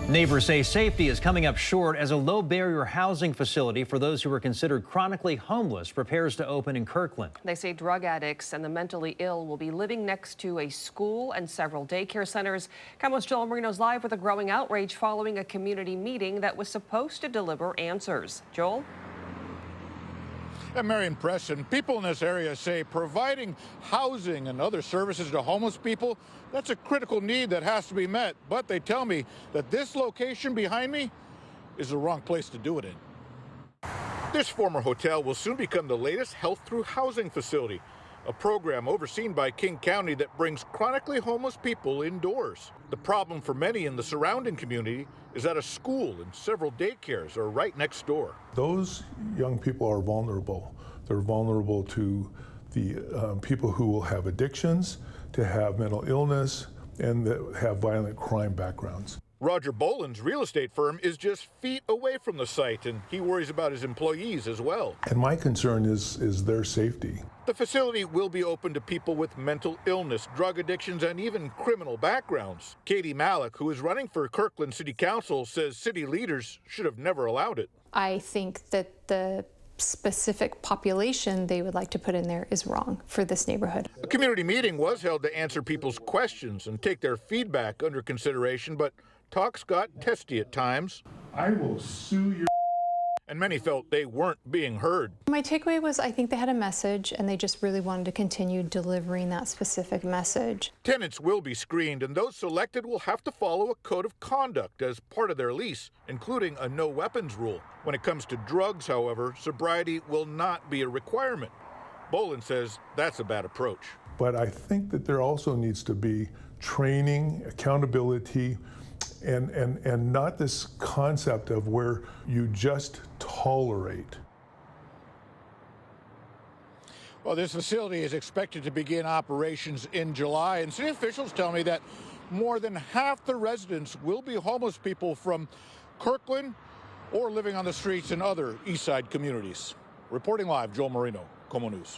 Neighbors say safety is coming up short as a low-barrier housing facility for those who are considered chronically homeless prepares to open in Kirkland. They say drug addicts and the mentally ill will be living next to a school and several daycare centers. KOMO's Joel Marino's live with a growing outrage following a community meeting that was supposed to deliver answers. Joel? And Marion Preston, people in this area say providing housing and other services to homeless people, that's a critical need that has to be met. But they tell me that this location behind me is the wrong place to do it in. This former hotel will soon become the latest health through housing facility, a program overseen by King County that brings chronically homeless people indoors. The problem for many in the surrounding community is that a school and several daycares are right next door. Those young people are vulnerable. They're vulnerable to the people who will have addictions, to have mental illness, and that have violent crime backgrounds. Roger Boland's real estate firm is just feet away from the site, and he worries about his employees as well. And my concern is their safety. The facility will be open to people with mental illness, drug addictions, and even criminal backgrounds. Katie Malik, who is running for Kirkland City Council, says city leaders should have never allowed it. I think that the specific population they would like to put in there is wrong for this neighborhood. A community meeting was held to answer people's questions and take their feedback under consideration, but talks got testy at times. I will sue your... And many felt they weren't being heard. My takeaway was I think they had a message and they just really wanted to continue delivering that specific message. Tenants will be screened, and those selected will have to follow a code of conduct as part of their lease, including a no weapons rule. When it comes to drugs, however, sobriety will not be a requirement. Boland says that's a bad approach. But I think that there also needs to be training, accountability, and not this concept of where you just tolerate. Well, this facility is expected to begin operations in July, and city officials tell me that more than half the residents will be homeless people from Kirkland or living on the streets in other East Side communities. Reporting live, Joel Marino, KOMO News.